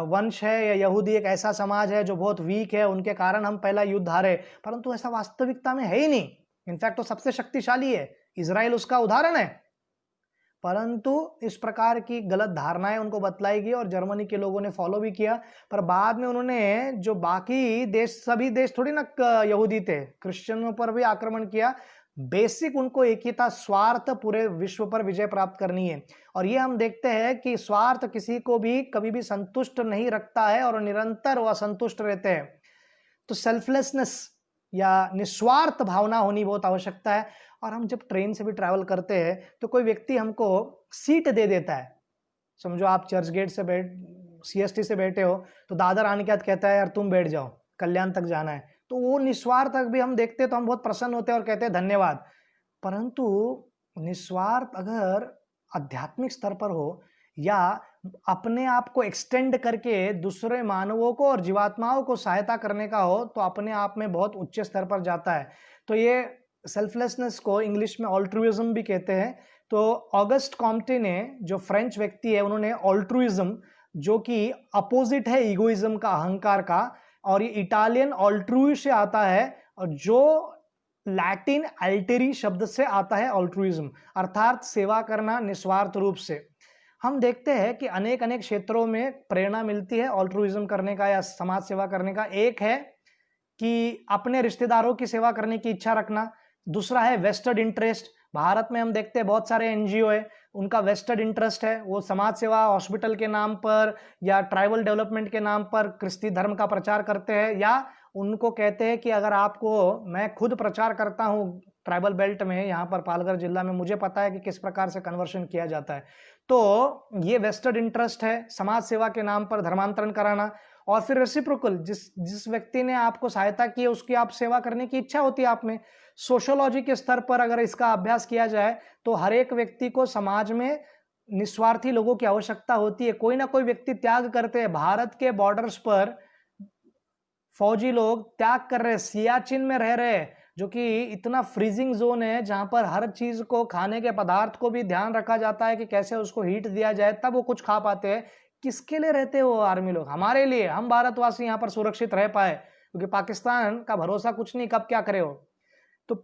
वंश है, या यहूदी एक ऐसा समाज है जो बहुत वीक है, उनके कारण हम पहला युद्ध हारे। परंतु ऐसा वास्तविकता में है ही नहीं। इनफैक्ट तो सबसे शक्तिशाली है, इजराइल उसका उदाहरण है। परंतु इस प्रकार की गलत धारणाएं उनको बतलाई गई और जर्मनी के लोगों ने फॉलो भी किया। पर बाद में उन्होंने जो बाकी देश, सभी देश थोड़ी ना यहूदी थे, क्रिश्चियनों पर भी आक्रमण किया। बेसिक उनको एक ही था, स्वार्थ पूरे विश्व पर विजय प्राप्त करनी है। और ये हम देखते हैं कि स्वार्थ किसी को भी कभी भी संतुष्ट नहीं रखता है और निरंतर वो असंतुष्ट रहते हैं। तो सेल्फलेसनेस या निस्वार्थ भावना होनी बहुत आवश्यकता है। और हम जब ट्रेन से भी ट्रैवल करते हैं तो कोई व्यक्ति हमको सीट दे देता है, समझो आप चर्च गेट से CST से बैठे हो, तो दादर आने के बाद कहता है यार तुम बैठ जाओ, कल्याण तक जाना है, तो वो निस्वार्थ भी हम देखते हैं तो हम बहुत प्रसन्न होते हैं और कहते हैं धन्यवाद। परंतु निस्वार्थ अगर आध्यात्मिक स्तर पर हो या अपने आप को एक्सटेंड करके दूसरे मानवों को और जीवात्माओं को सहायता करने का हो, तो अपने आप में बहुत उच्च स्तर पर जाता है। तो ये सेल्फलेसनेस को इंग्लिश में ऑल्ट्रुइज्म भी कहते हैं। तो ऑगस्ट कॉम्टे ने, जो फ्रेंच व्यक्ति है, उन्होंने ऑल्ट्रुइज्म, जो कि अपोजिट है ईगोइज्म का, अहंकार का, और ये इटालियन ऑल्ट्रुइ से आता है, और जो लैटिन अल्टेरी शब्द से आता है ऑल्ट्रुइज्म, अर्थात सेवा करना निस्वार्थ रूप से। हम देखते हैं कि अनेक अनेक क्षेत्रों में प्रेरणा मिलती है ऑल्ट्रुइज्म करने का या समाज सेवा करने का। एक है कि अपने रिश्तेदारों की सेवा करने की इच्छा रखना, दूसरा है वेस्टेड इंटरेस्ट। भारत में हम देखते हैं बहुत सारे NGO है, उनका वेस्टेड इंटरेस्ट है, वो समाज सेवा, हॉस्पिटल के नाम पर या ट्राइबल डेवलपमेंट के नाम पर क्रिस्ती धर्म का प्रचार करते हैं, या उनको कहते हैं कि अगर आपको, मैं खुद प्रचार करता हूँ ट्राइबल बेल्ट में, यहाँ पर पालघर जिला में, मुझे पता है कि किस प्रकार से कन्वर्शन किया जाता है। तो ये वेस्टेड इंटरेस्ट है, समाज सेवा के नाम पर धर्मांतरण कराना। और फिर रेसिप्रोकल, जिस व्यक्ति ने आपको सहायता की है उसकी आप सेवा करने की इच्छा होती है आप में। सोशियोलॉजी के स्तर पर अगर इसका अभ्यास किया जाए तो हर एक व्यक्ति को समाज में निस्वार्थी लोगों की आवश्यकता होती है। कोई ना कोई व्यक्ति त्याग करते हैं। भारत के बॉर्डर्स पर फौजी लोग त्याग कर रहे हैं, सियाचिन में रह रहे हैं, जो कि इतना फ्रीजिंग जोन है जहां पर हर चीज को, खाने के पदार्थ को भी ध्यान रखा जाता है कि कैसे उसको हीट दिया जाए तब वो कुछ खा पाते हैं। किसके लिए रहते हैं वो आर्मी लोग? हमारे लिए, हम भारतवासी यहाँ पर सुरक्षित रह पाए, क्योंकि पाकिस्तान का भरोसा कुछ नहीं, कब क्या करे हो। तो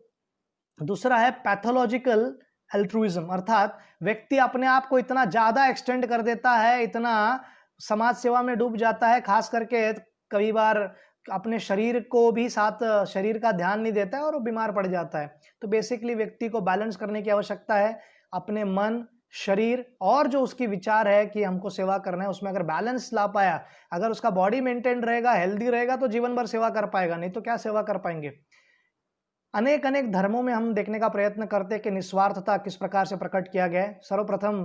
दूसरा है पैथोलॉजिकल अल्ट्रुइज्म, अर्थात व्यक्ति अपने आप को इतना ज्यादा एक्सटेंड कर देता है, इतना समाज सेवा में डूब जाता है, खास करके कई बार अपने शरीर को भी साथ, शरीर का ध्यान नहीं देता है और वो बीमार पड़ जाता है। तो बेसिकली व्यक्ति को बैलेंस करने की आवश्यकता है, अपने मन, शरीर और जो उसकी विचार है कि हमको सेवा करना है, उसमें अगर बैलेंस ला पाया, अगर उसका बॉडी मेंटेन रहेगा, हेल्दी रहेगा, तो जीवन भर सेवा कर पाएगा, नहीं तो क्या सेवा कर पाएंगे। अनेक अनेक धर्मों में हम देखने का प्रयत्न करते हैं कि निस्वार्थता किस प्रकार से प्रकट किया गया है। सर्वप्रथम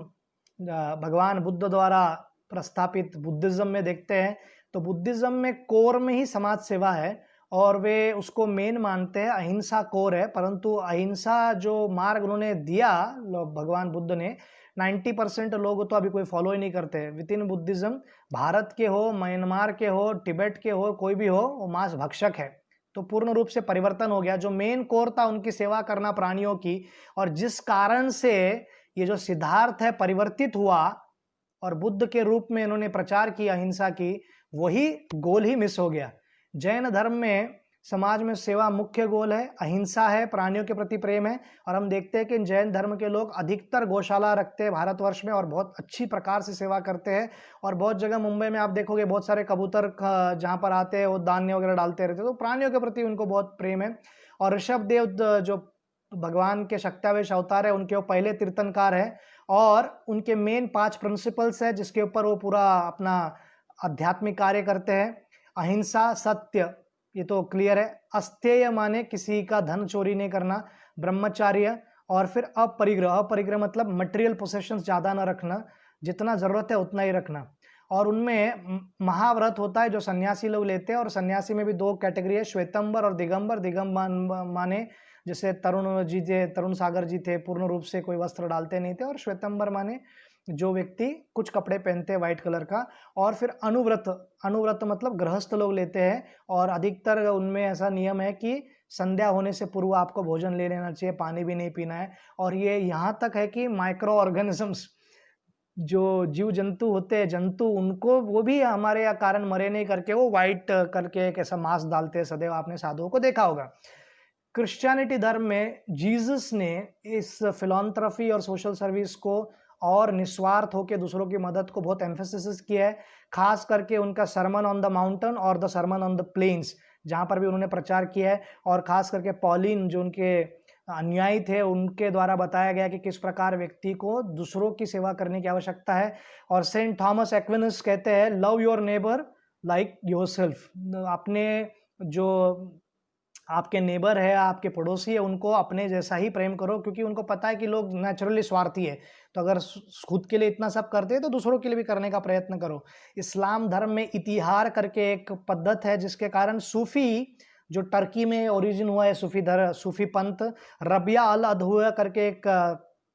भगवान बुद्ध द्वारा प्रस्थापित बुद्धिज्म में देखते हैं, तो बुद्धिज्म में कोर में ही समाज सेवा है और वे उसको मेन मानते हैं, अहिंसा कोर है। परंतु अहिंसा जो मार्ग उन्होंने दिया भगवान बुद्ध ने, 90% लोग तो अभी कोई फॉलो ही नहीं करते। विद इन बुद्धिज्म, भारत के हो, म्यांमार के हो, तिब्बत के हो, कोई भी हो, वो मांस भक्षक है। तो पूर्ण रूप से परिवर्तन हो गया। जो मेन कोर था उनकी सेवा करना प्राणियों की, और जिस कारण से ये जो सिद्धार्थ है परिवर्तित हुआ और बुद्ध के रूप में इन्होंने प्रचार किया अहिंसा की, वही गोल ही मिस हो गया। जैन धर्म में समाज में सेवा मुख्य गोल है, अहिंसा है, प्राणियों के प्रति प्रेम है। और हम देखते हैं कि जैन धर्म के लोग अधिकतर गौशाला रखते हैं भारतवर्ष में और बहुत अच्छी प्रकार से सेवा करते हैं। और बहुत जगह मुंबई में आप देखोगे बहुत सारे कबूतर जहाँ पर आते हैं वो धान्य वगैरह डालते रहते हैं, तो प्राणियों के प्रति उनको बहुत प्रेम है। और ऋषभ देव जो भगवान के शक्त्यावेश अवतार है, उनके वो पहले कीर्तनकार है और उनके मेन 5 प्रिंसिपल्स है जिसके ऊपर वो पूरा अपना आध्यात्मिक कार्य करते हैं। अहिंसा, सत्य, ये तो क्लियर है। अस्तेय माने किसी का धन चोरी नहीं करना, ब्रह्मचार्य, और फिर अपरिग्रह। अपरिग्रह मतलब मटेरियल पोसेशंस ज्यादा ना रखना, जितना जरूरत है उतना ही रखना। और उनमें महाव्रत होता है जो सन्यासी लोग लेते हैं, और सन्यासी में भी 2 कैटेगरी है, श्वेतंबर और दिगंबर। दिगंबर माने जैसे तरुण सागर जी थे, पूर्ण रूप से कोई वस्त्र डालते नहीं थे, और श्वेतंबर माने जो व्यक्ति कुछ कपड़े पहनते हैं व्हाइट कलर का। और फिर अनुव्रत, अनुव्रत मतलब गृहस्थ लोग लेते हैं, और अधिकतर उनमें ऐसा नियम है कि संध्या होने से पूर्व आपको भोजन ले लेना चाहिए, पानी भी नहीं पीना है। और ये यहाँ तक है कि माइक्रो ऑर्गेनिजम्स जो जीव जंतु होते हैं, जंतु, उनको वो भी हमारे यहाँ कारण मरे नहीं करके वो वाइट करके एक ऐसा मास्क डालते हैं सदैव, आपने साधुओं को देखा होगा। क्रिश्चियनिटी धर्म में जीसस ने इस फिलॉन्थ्रफी और सोशल सर्विस को और निस्वार्थ होकर दूसरों की मदद को बहुत एम्फेसिस किया है। खास करके उनका सरमन ऑन द माउंटेन और the sermon on the plains, जहाँ पर भी उन्होंने प्रचार किया है। और खास करके पॉलिन जो उनके अनुयायी थे, उनके द्वारा बताया गया कि किस प्रकार व्यक्ति को दूसरों की सेवा करने की आवश्यकता है। और सेंट थॉमस एक्विनस कहते हैं, love your neighbour like yourself. अपने जो आपके नेबर है, आपके पड़ोसी है, उनको अपने जैसा ही प्रेम करो, क्योंकि उनको पता है कि लोग नेचुरली स्वार्थी है। तो अगर खुद के लिए इतना सब करते हैं तो दूसरों के लिए भी करने का प्रयत्न करो। इस्लाम धर्म में इतिहार करके एक पद्धत है, जिसके कारण सूफी, जो टर्की में ओरिजिन हुआ है सूफी पंथ, रबिया अल अदहुआ करके एक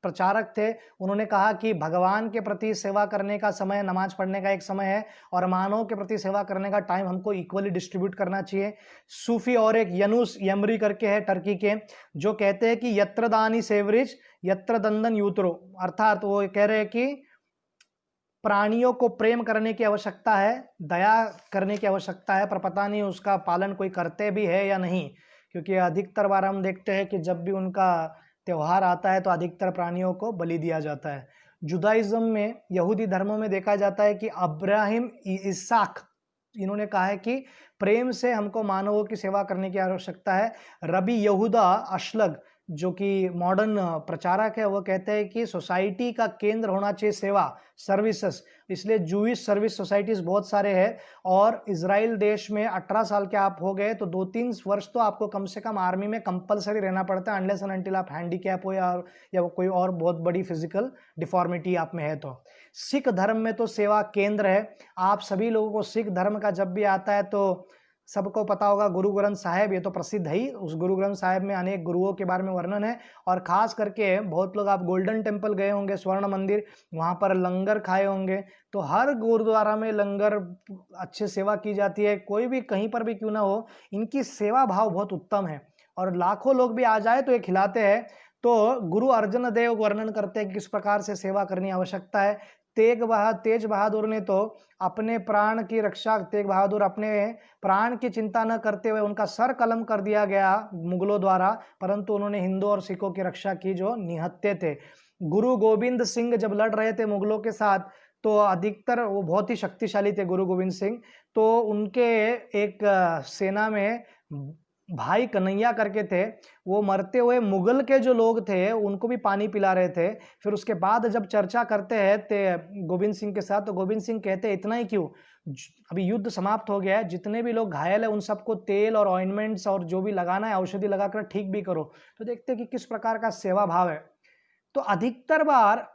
प्रचारक थे। उन्होंने कहा कि भगवान के प्रति सेवा करने का समय नमाज पढ़ने का एक समय है, और मानव के प्रति सेवा करने का टाइम हमको इक्वली डिस्ट्रीब्यूट करना चाहिए। सूफी और एक यनुस यमरी करके है टर्की के, जो कहते हैं कि यत्र दानी सेवरिज यत्र दंदन यूत्रो, अर्थात वो कह रहे हैं कि प्राणियों को प्रेम करने की आवश्यकता है, दया करने की आवश्यकता है, पर पता नहीं उसका पालन कोई करते भी है या नहीं। क्योंकि अधिकतर बार हम देखते हैं कि जब भी उनका त्योहार आता है तो अधिकतर प्राणियों को बलि दिया जाता है। जुदाइज्म में, यहूदी धर्मों में देखा जाता है कि अब्राहिम, इसाक, इन्होंने कहा है कि प्रेम से हमको मानवों की सेवा करने की आवश्यकता है। रबी यहूदा अशलग, जो कि मॉडर्न प्रचारक है, वो कहते हैं कि सोसाइटी का केंद्र होना चाहिए सेवा, सर्विसेज। इसलिए जूइश सर्विस सोसाइटीज बहुत सारे हैं। और इजराइल देश में 18 साल के आप हो गए तो 2-3 वर्ष तो आपको कम से कम आर्मी में कंपलसरी रहना पड़ता है, अनलेस एंड अनटिल आप हैंडीकैप हो या कोई और बहुत बड़ी फिजिकल डिफॉर्मिटी आप में है। तो सिख धर्म में तो सेवा केंद्र है। आप सभी लोगों को सिख धर्म का जब भी आता है तो सबको पता होगा गुरु ग्रंथ साहिब, ये तो प्रसिद्ध है ही। उस गुरु ग्रंथ साहिब में अनेक गुरुओं के बारे में वर्णन है। और खास करके बहुत लोग, आप गोल्डन टेम्पल गए होंगे, स्वर्ण मंदिर, वहाँ पर लंगर खाए होंगे। तो हर गुरुद्वारा में लंगर अच्छे सेवा की जाती है, कोई भी कहीं पर भी क्यों ना हो, इनकी सेवा भाव बहुत उत्तम है। और लाखों लोग भी आ जाए तो ये खिलाते हैं। तो गुरु अर्जन देव वर्णन करते हैं किस प्रकार से सेवा करनी आवश्यकता है। तेज बहादुर ने तो अपने प्राण की रक्षा, तेग बहादुर अपने प्राण की चिंता न करते हुए, उनका सर कलम कर दिया गया मुगलों द्वारा, परंतु उन्होंने हिंदू और सिखों की रक्षा की जो निहत्थे थे। गुरु गोविंद सिंह जब लड़ रहे थे मुगलों के साथ, तो अधिकतर वो बहुत ही शक्तिशाली थे गुरु गोविंद सिंह। तो उनके एक सेना में भाई कन्हैया करके थे, वो मरते हुए मुगल के जो लोग थे उनको भी पानी पिला रहे थे। फिर उसके बाद जब चर्चा करते हैं गोविंद सिंह के साथ, तो गोविंद सिंह कहते हैं इतना ही क्यों, अभी युद्ध समाप्त हो गया है, जितने भी लोग घायल है उन सबको तेल और ऑइंटमेंट्स और जो भी लगाना है औषधि लगाकर ठीक भी करो। तो देखते हैं कि किस प्रकार का सेवा भाव है। तो अधिकतर बार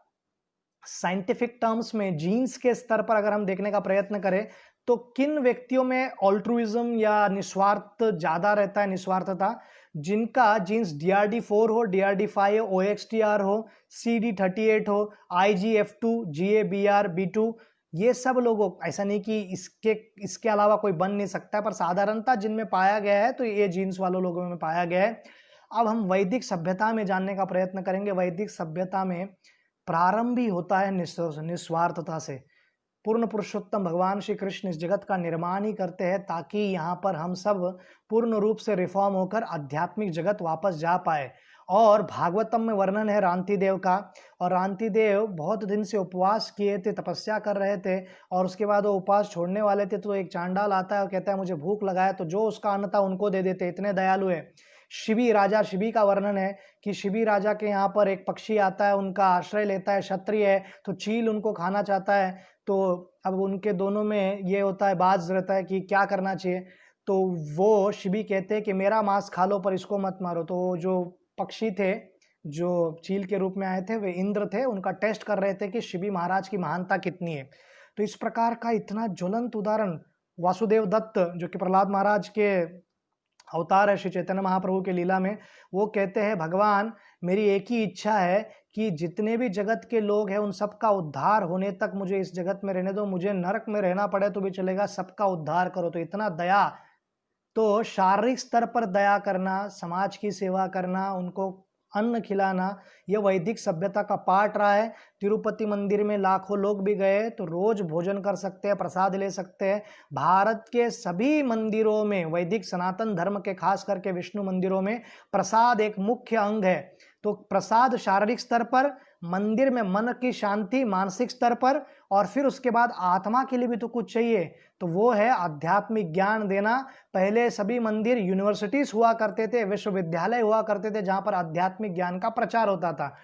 साइंटिफिक टर्म्स में जीन्स के स्तर पर अगर हम देखने का प्रयत्न करें तो किन व्यक्तियों में ऑल्ट्रुइज्म या निस्वार्थ ज्यादा रहता है, निस्वार्थता, जिनका जीन्स DRD4 हो, DRD5 हो, OXTR हो, CD38 हो, IGF2, GABR, B2, ये सब लोगों, ऐसा नहीं कि इसके अलावा कोई बन नहीं सकता, पर साधारणता जिनमें पाया गया है तो ये जीन्स वालों लोगों में पाया गया है। अब हम वैदिक सभ्यता में जानने का प्रयत्न करेंगे। वैदिक सभ्यता में प्रारंभ ही होता है निस्वार्थता से। पूर्ण पुरुषोत्तम भगवान श्री कृष्ण इस जगत का निर्माण ही करते हैं ताकि यहाँ पर हम सब पूर्ण रूप से रिफॉर्म होकर आध्यात्मिक जगत वापस जा पाए। और भागवतम में वर्णन है रांति देव का, और रांति देव बहुत दिन से उपवास किए थे, तपस्या कर रहे थे, और उसके बाद वो उपवास छोड़ने वाले थे। तो एक चांडाल आता है और कहता है मुझे भूख लगा है, तो जो उसका अन्न था उनको दे देते, इतने दयालु है। शिबी राजा, शिबी का वर्णन है कि शिबी राजा के यहाँ पर एक पक्षी आता है, उनका आश्रय लेता है, क्षत्रिय है, तो चील उनको खाना चाहता है। तो अब उनके दोनों में ये होता है, बाज रहता है कि क्या करना चाहिए। तो वो शिबी कहते हैं कि मेरा मांस खा लो पर इसको मत मारो। तो जो पक्षी थे, जो चील के रूप में आए थे, वे इंद्र थे, उनका टेस्ट कर रहे थे कि शिबी महाराज की महानता कितनी है। तो इस प्रकार का इतना ज्वलंत उदाहरण वासुदेव दत्त, जो कि प्रहलाद महाराज के अवतार है श्री चैतन्य महाप्रभु के लीला में, वो कहते हैं भगवान मेरी एक ही इच्छा है कि जितने भी जगत के लोग हैं उन सबका उद्धार होने तक मुझे इस जगत में रहने दो, मुझे नरक में रहना पड़े तो भी चलेगा, सबका उद्धार करो। तो इतना दया तो शारीरिक स्तर पर दया करना, समाज की सेवा करना, उनको अन्न खिलाना, यह वैदिक सभ्यता का पार्ट रहा है। तिरुपति मंदिर में लाखों लोग भी गए तो रोज भोजन कर सकते हैं, प्रसाद ले सकते हैं। भारत के सभी मंदिरों में, वैदिक सनातन धर्म के खास करके विष्णु मंदिरों में प्रसाद एक मुख्य अंग है। तो प्रसाद शारीरिक स्तर पर, मंदिर में मन की शांति मानसिक स्तर पर, और फिर उसके बाद आत्मा के लिए भी तो कुछ चाहिए, तो वो है आध्यात्मिक ज्ञान देना। पहले सभी मंदिर यूनिवर्सिटीज हुआ करते थे, विश्वविद्यालय हुआ करते थे, जहां पर आध्यात्मिक ज्ञान का प्रचार होता था।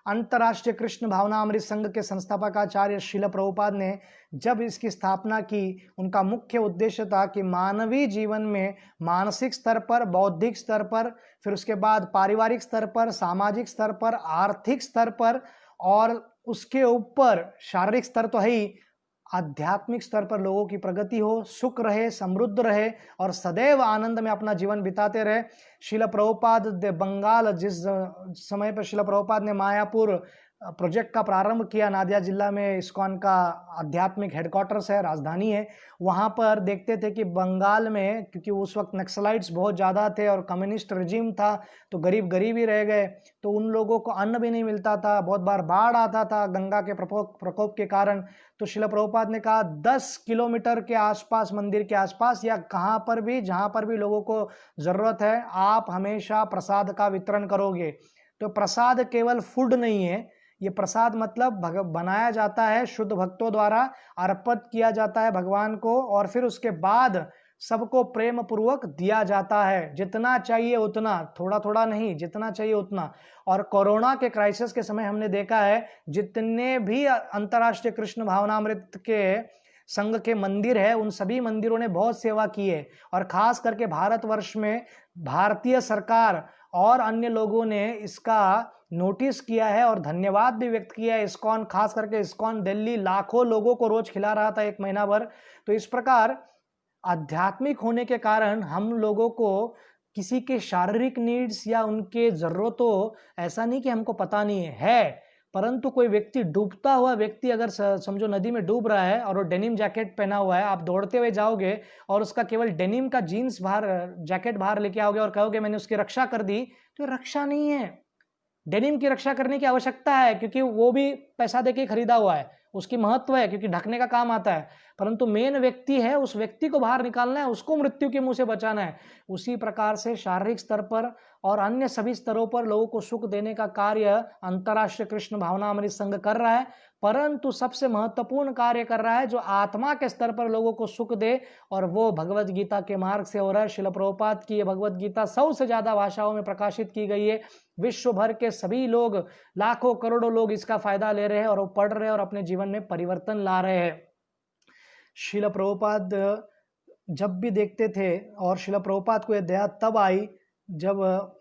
अंतर्राष्ट्रीय कृष्ण भावनामृत संघ के संस्थापक आचार्य श्रील प्रभुपाद ने जब इसकी स्थापना की, उनका मुख्य उद्देश्य था कि मानवीय जीवन में मानसिक स्तर पर, बौद्धिक स्तर पर, फिर उसके बाद पारिवारिक स्तर पर, सामाजिक स्तर पर, आर्थिक स्तर पर, और उसके ऊपर शारीरिक स्तर तो है ही, आध्यात्मिक स्तर पर लोगों की प्रगति हो, सुख रहे, समृद्ध रहे और सदैव आनंद में अपना जीवन बिताते रहे। शिला प्रभुपाद बंगाल, जिस समय पर शिला प्रभुपाद ने मायापुर प्रोजेक्ट का प्रारंभ किया, नादिया जिला में इस्कॉन का आध्यात्मिक हेडक्वार्टर्स है, राजधानी है, वहाँ पर देखते थे कि बंगाल में, क्योंकि उस वक्त नक्सलाइट्स बहुत ज़्यादा थे और कम्युनिस्ट रजीम था, तो गरीब गरीब ही रह गए, तो उन लोगों को अन्न भी नहीं मिलता था, बहुत बार बाढ़ आता था गंगा के प्रकोप के कारण। तो शिला प्रभुपाद ने कहा 10 किलोमीटर के आसपास, मंदिर के आसपास या कहाँ पर भी, जहाँ पर भी लोगों को ज़रूरत है, आप हमेशा प्रसाद का वितरण करोगे। तो प्रसाद केवल फूड नहीं है, ये प्रसाद मतलब बनाया जाता है शुद्ध भक्तों द्वारा, अर्पित किया जाता है भगवान को, और फिर उसके बाद सबको प्रेम पूर्वक दिया जाता है। जितना चाहिए उतना, थोड़ा थोड़ा नहीं, जितना चाहिए उतना। और कोरोना के क्राइसिस के समय हमने देखा है, जितने भी अंतर्राष्ट्रीय कृष्ण भावनामृत के संघ के मंदिर है, उन सभी मंदिरों ने बहुत सेवा की है। और खास करके भारतवर्ष में भारतीय सरकार और अन्य लोगों ने इसका नोटिस किया है और धन्यवाद भी व्यक्त किया है। इस्कॉन, खास करके इस्कॉन दिल्ली लाखों लोगों को रोज खिला रहा था 1 महीना भर। तो इस प्रकार आध्यात्मिक होने के कारण हम लोगों को किसी के शारीरिक नीड्स या उनके जरूरतों, ऐसा नहीं कि हमको पता नहीं है, परंतु कोई व्यक्ति, डूबता हुआ व्यक्ति अगर समझो नदी में डूब रहा है और वो डेनिम जैकेट पहना हुआ है, आप दौड़ते हुए जाओगे और उसका केवल डेनिम का जीन्स बाहर, जैकेट बाहर लेके आओगे और कहोगे मैंने उसकी रक्षा कर दी, तो रक्षा नहीं है। डेनिम की रक्षा करने की आवश्यकता है, क्योंकि वो भी पैसा देके खरीदा हुआ है, उसकी महत्व है क्योंकि ढकने का काम आता है, परंतु मेन व्यक्ति है, उस व्यक्ति को बाहर निकालना है, उसको मृत्यु के मुंह से बचाना है। उसी प्रकार से शारीरिक स्तर पर और अन्य सभी स्तरों पर लोगों को सुख देने का कार्य अंतर्राष्ट्रीय कृष्ण भावनामृत संघ कर रहा है, परंतु सबसे महत्वपूर्ण कार्य कर रहा है जो आत्मा के स्तर पर लोगों को सुख दे, और वो भगवत गीता के मार्ग से हो रहा है। श्रील प्रभुपाद की ये भगवत गीता 100 से ज्यादा भाषाओं में प्रकाशित की गई है। विश्व भर के सभी लोग, लाखों करोड़ों लोग इसका फायदा ले रहे हैं और वो पढ़ रहे हैं और अपने जीवन में परिवर्तन ला रहे हैं। श्रील प्रभुपाद जब भी देखते थे, और श्रील प्रभुपाद को यह दया तब आई जब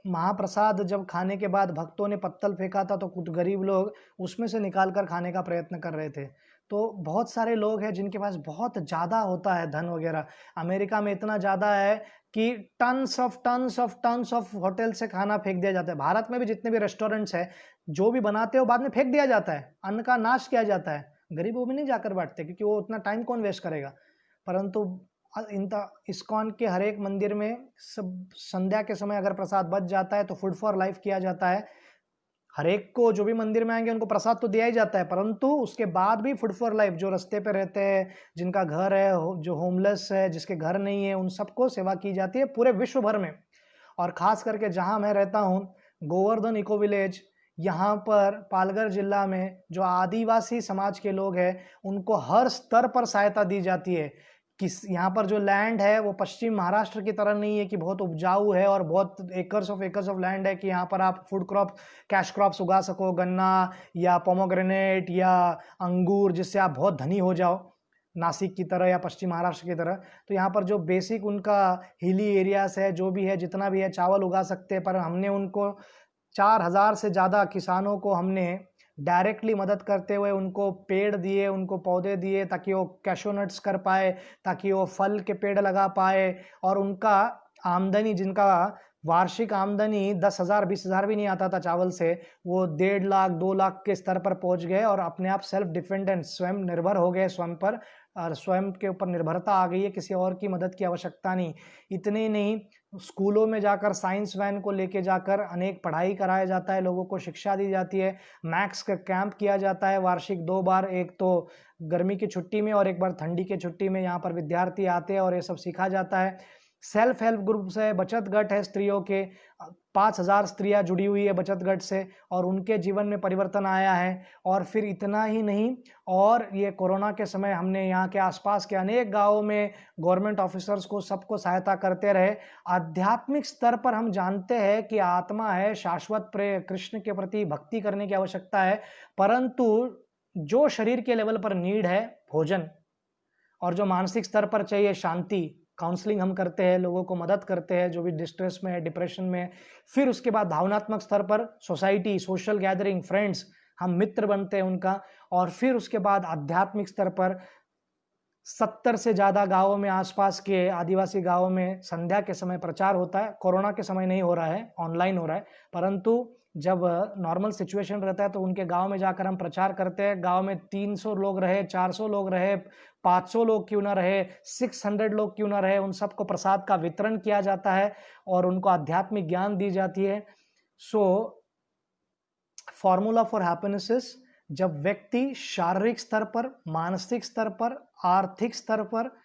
महाप्रसाद जब खाने के बाद भक्तों ने पत्तल फेंका था, तो कुछ गरीब लोग उसमें से निकाल कर खाने का प्रयत्न कर रहे थे। तो बहुत सारे लोग हैं जिनके पास बहुत ज़्यादा होता है धन वगैरह। अमेरिका में इतना ज़्यादा है कि टन्स ऑफ होटल से खाना फेंक दिया जाता है। भारत में भी जितने भी रेस्टोरेंट्स हैं, जो भी बनाते हो बाद में फेंक दिया जाता है, अन्न का नाश किया जाता है। गरीबों में नहीं जाकर बांटते, क्योंकि वो उतना टाइम कौन वेस्ट करेगा। परंतु इस्कॉन के हर एक मंदिर में सब संध्या के समय अगर प्रसाद बच जाता है तो फूड फॉर लाइफ किया जाता है। हर एक को, जो भी मंदिर में आएंगे उनको प्रसाद तो दिया ही जाता है, परंतु उसके बाद भी फूड फॉर लाइफ, जो रास्ते पे रहते हैं, जिनका घर है, जो होमलेस है, जिसके घर नहीं है, उन सबको सेवा की जाती है पूरे विश्व भर में। और खास करके जहाँ मैं रहता हूँ, गोवर्धन इको विलेज, यहाँ पर पालघर जिला में जो आदिवासी समाज के लोग हैं, उनको हर स्तर पर सहायता दी जाती है। किस यहाँ पर जो लैंड है वो पश्चिम महाराष्ट्र की तरह नहीं है कि बहुत उपजाऊ है और बहुत एकर्स ऑफ लैंड है कि यहाँ पर आप फूड क्रॉप, कैश क्रॉप्स उगा सको, गन्ना या पोमोग्रेनेट या अंगूर, जिससे आप बहुत धनी हो जाओ, नासिक की तरह या पश्चिम महाराष्ट्र की तरह। तो यहाँ पर जो बेसिक उनका हिली एरियाज है, जो भी है, जितना भी है, चावल उगा सकते हैं। पर हमने उनको 4000 से ज़्यादा किसानों को हमने डायरेक्टली मदद करते हुए उनको पेड़ दिए, उनको पौधे दिए, ताकि वो कैशू नट्स कर पाए, ताकि वो फल के पेड़ लगा पाए और उनका आमदनी, जिनका वार्षिक आमदनी 10,000 20,000 भी नहीं आता था चावल से, वो 1.5 लाख 2 लाख के स्तर पर पहुंच गए और अपने आप सेल्फ डिपेंडेंट, स्वयं निर्भर हो गए स्वयं पर, और स्वयं के ऊपर निर्भरता आ गई है, किसी और की मदद की आवश्यकता नहीं। इतने ही नहीं, स्कूलों में जाकर साइंस वैन को लेके जाकर अनेक पढ़ाई कराया जाता है, लोगों को शिक्षा दी जाती है, मैथ्स का कैंप किया जाता है वार्षिक 2 बार, एक तो गर्मी की छुट्टी में और एक बार ठंडी की छुट्टी में। यहाँ पर विद्यार्थी आते हैं और ये सब सीखा जाता है। सेल्फ हेल्प ग्रुप्स है, बचत गट है स्त्रियों के, 5,000 स्त्रियां जुड़ी हुई है बचत गट से और उनके जीवन में परिवर्तन आया है। और फिर इतना ही नहीं, और ये कोरोना के समय हमने यहाँ के आसपास के अनेक गांवों में गवर्नमेंट ऑफिसर्स को सबको सहायता करते रहे। आध्यात्मिक स्तर पर हम जानते हैं कि आत्मा है, शाश्वत प्रेम, कृष्ण के प्रति भक्ति करने की आवश्यकता है, परंतु जो शरीर के लेवल पर नीड है भोजन, और जो मानसिक स्तर पर चाहिए शांति, काउंसलिंग हम करते हैं, लोगों को मदद करते हैं जो भी डिस्ट्रेस में है, डिप्रेशन में है। फिर उसके बाद भावनात्मक स्तर पर सोसाइटी, सोशल गैदरिंग, फ्रेंड्स, हम मित्र बनते हैं उनका। और फिर उसके बाद आध्यात्मिक स्तर पर 70 से ज़्यादा गांवों में, आसपास के आदिवासी गांवों में संध्या के समय प्रचार होता है। कोरोना के समय नहीं हो रहा है, ऑनलाइन हो रहा है, परंतु जब नॉर्मल सिचुएशन रहता है तो उनके गांव में जाकर हम प्रचार करते हैं। गांव में 300 लोग रहे, 400 लोग रहे, 500 लोग क्यों ना रहे, 600 लोग क्यों ना रहे, उन सबको प्रसाद का वितरण किया जाता है और उनको आध्यात्मिक ज्ञान दी जाती है। So formula for happiness is, जब व्यक्ति शारीरिक स्तर पर, मानसिक स्तर पर, आर्थिक स्तर पर,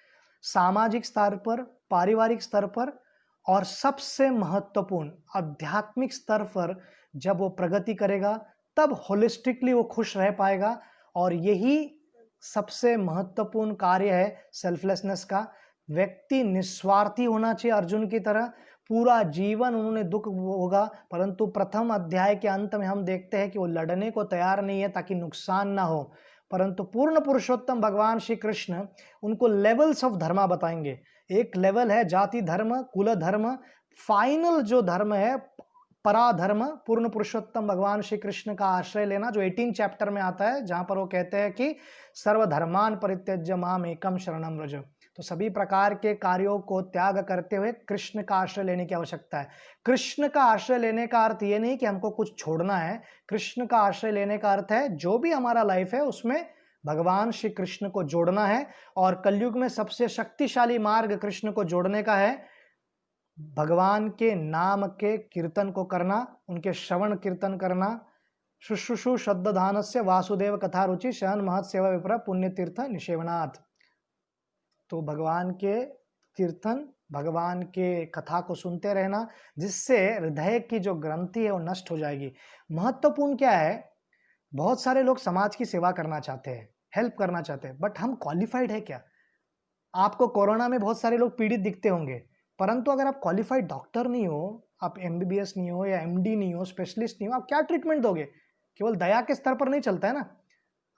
सामाजिक स्तर पर, पारिवारिक स्तर पर और सबसे महत्वपूर्ण आध्यात्मिक स्तर पर जब वो प्रगति करेगा, तब होलिस्टिकली वो खुश रह पाएगा। और यही सबसे महत्वपूर्ण कार्य है सेल्फलेसनेस का। व्यक्ति निस्वार्थी होना चाहिए, अर्जुन की तरह। पूरा जीवन उन्होंने दुख होगा, परंतु प्रथम अध्याय के अंत में हम देखते हैं कि वो लड़ने को तैयार नहीं है ताकि नुकसान ना हो। परंतु पूर्ण पुरुषोत्तम भगवान श्री कृष्ण उनको लेवल्स ऑफ धर्मा बताएंगे। एक लेवल है जाति धर्म, कुल धर्म, फाइनल जो धर्म है पराधर्म, पूर्ण पुरुषोत्तम भगवान श्री कृष्ण का आश्रय लेना, जो 18 चैप्टर में आता है, जहां पर वो कहते हैं कि सर्वधर्मान परित्यज्य माम एकम शरणम व्रज। तो सभी प्रकार के कार्यों को त्याग करते हुए कृष्ण का आश्रय लेने की आवश्यकता है। कृष्ण का आश्रय लेने का अर्थ ये नहीं कि हमको कुछ छोड़ना है। कृष्ण का आश्रय लेने का अर्थ है जो भी हमारा लाइफ है उसमें भगवान श्री कृष्ण को जोड़ना है। और कलयुग में सबसे शक्तिशाली मार्ग कृष्ण को जोड़ने का है, भगवान के नाम के कीर्तन को करना, उनके श्रवण कीर्तन करना। शुश्रूषु श्रद्धानस्य वासुदेव कथा रुचि शयन महत सेवा विप्र पुण्य तीर्थ निषेवनाथ। तो भगवान के कीर्तन, भगवान के कथा को सुनते रहना, जिससे हृदय की जो ग्रंथि है वो नष्ट हो जाएगी। महत्वपूर्ण क्या है, बहुत सारे लोग समाज की सेवा करना चाहते हैं, हेल्प करना चाहते हैं, बट हम क्वालिफाइड है क्या? आपको कोरोना में बहुत सारे लोग पीड़ित दिखते होंगे, परंतु अगर आप क्वालिफाइड डॉक्टर नहीं हो, आप MBBS नहीं हो या MD नहीं हो, स्पेशलिस्ट नहीं हो, आप क्या ट्रीटमेंट दोगे? केवल दया के स्तर पर नहीं चलता है ना,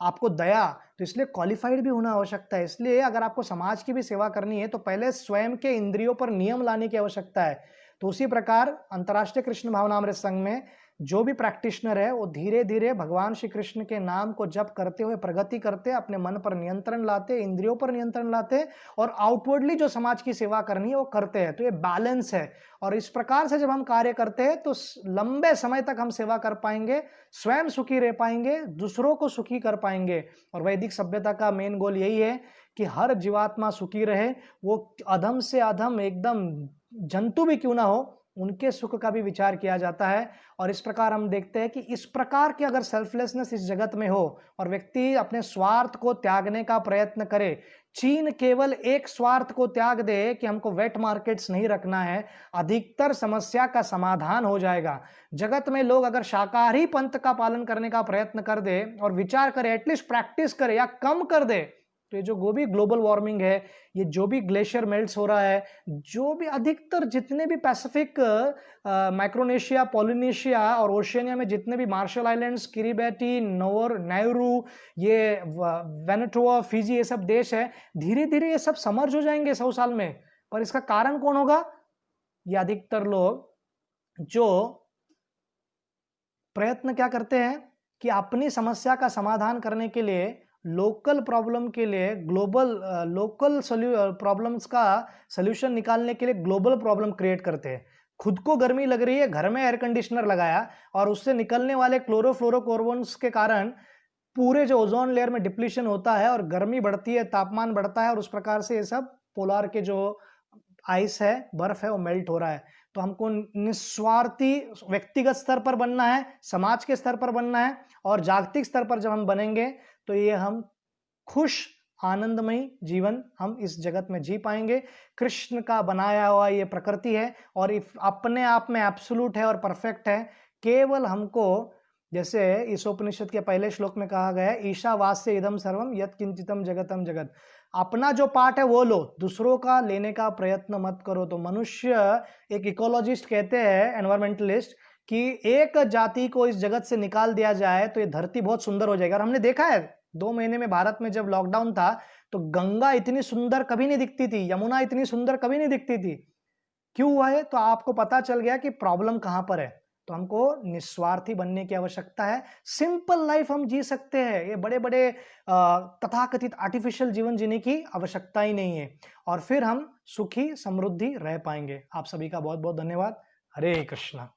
आपको दया, तो इसलिए क्वालिफाइड भी होना आवश्यकता है। इसलिए अगर आपको समाज की भी सेवा करनी है तो पहले स्वयं के इंद्रियों पर नियम लाने की आवश्यकता है। तो उसी प्रकार अंतर्राष्ट्रीय कृष्ण भावनामृत संघ में जो भी प्रैक्टिशनर है वो धीरे धीरे भगवान श्री कृष्ण के नाम को जप करते हुए प्रगति करते, अपने मन पर नियंत्रण लाते, इंद्रियों पर नियंत्रण लाते और आउटवर्डली जो समाज की सेवा करनी है वो करते हैं। तो ये बैलेंस है, और इस प्रकार से जब हम कार्य करते हैं तो लंबे समय तक हम सेवा कर पाएंगे, स्वयं सुखी रह पाएंगे, दूसरों को सुखी कर पाएंगे। और वैदिक सभ्यता का मेन गोल यही है कि हर जीवात्मा सुखी रहे, वो अधम से अधम एकदम जंतु भी क्यों ना हो, उनके सुख का भी विचार किया जाता है। और इस प्रकार हम देखते हैं कि इस प्रकार की अगर सेल्फलेसनेस इस जगत में हो और व्यक्ति अपने स्वार्थ को त्यागने का प्रयत्न करे, चीन केवल एक स्वार्थ को त्याग दे कि हमको वेट मार्केट्स नहीं रखना है, अधिकतर समस्या का समाधान हो जाएगा। जगत में लोग अगर शाकाहारी पंथ का पालन करने का प्रयत्न कर दे और विचार करे, एटलीस्ट प्रैक्टिस करे या कम कर दे, तो ये जो भी ग्लोबल वार्मिंग है, ये जो भी ग्लेशियर मेल्ट्स हो रहा है, जो भी अधिकतर जितने भी पैसिफिक, माइक्रोनेशिया, पोलिनेशिया और ओशियनिया में जितने भी मार्शल आइलैंड्स, किरिबाटी, नाउरू, ये वैनुअटू, फिजी, ये सब देश है, धीरे धीरे ये सब समर्ज हो जाएंगे 100 साल में। पर इसका कारण कौन होगा? ये अधिकतर लोग जो प्रयत्न क्या करते हैं कि अपनी समस्या का समाधान करने के लिए, लोकल प्रॉब्लम के लिए ग्लोबल, लोकल प्रॉब्लम्स का सॉल्यूशन निकालने के लिए ग्लोबल प्रॉब्लम क्रिएट करते हैं। खुद को गर्मी लग रही है, घर में एयर कंडीशनर लगाया और उससे निकलने वाले क्लोरोफ्लोरोकार्बन्स के कारण पूरे जो ओजोन लेयर में डिप्लीशन होता है और गर्मी बढ़ती है, तापमान बढ़ता है और उस प्रकार से ये सब पोलार के जो आइस है, बर्फ है, वो मेल्ट हो रहा है। तो हमको निस्वार्थी व्यक्तिगत स्तर पर बनना है, समाज के स्तर पर बनना है और जागतिक स्तर पर जब हम बनेंगे तो ये हम खुश आनंदमयी जीवन हम इस जगत में जी पाएंगे। कृष्ण का बनाया हुआ ये प्रकृति है और अपने आप में एब्सोल्यूट है और परफेक्ट है। केवल हमको, जैसे इस उपनिषद के पहले श्लोक में कहा गया है, ईशावास्य इदम सर्वम यत् किंचितम जगतम जगत, अपना जो पार्ट है वो लो, दूसरों का लेने का प्रयत्न मत करो। तो मनुष्य, एक इकोलॉजिस्ट कहते हैं, एनवायरमेंटलिस्ट, कि एक जाति को इस जगत से निकाल दिया जाए तो ये धरती बहुत सुंदर हो जाएगी। और हमने देखा है 2 महीने में भारत में जब लॉकडाउन था तो गंगा इतनी सुंदर कभी नहीं दिखती थी, यमुना इतनी सुंदर कभी नहीं दिखती थी। क्यों हुआ है? तो आपको पता चल गया कि प्रॉब्लम कहां पर है। तो हमको निस्वार्थी बनने की आवश्यकता है। सिंपल लाइफ हम जी सकते हैं, ये बड़े बड़े तथाकथित आर्टिफिशियल जीवन जीने की आवश्यकता ही नहीं है और फिर हम सुखी समृद्धि रह पाएंगे। आप सभी का बहुत बहुत धन्यवाद। हरे कृष्णा।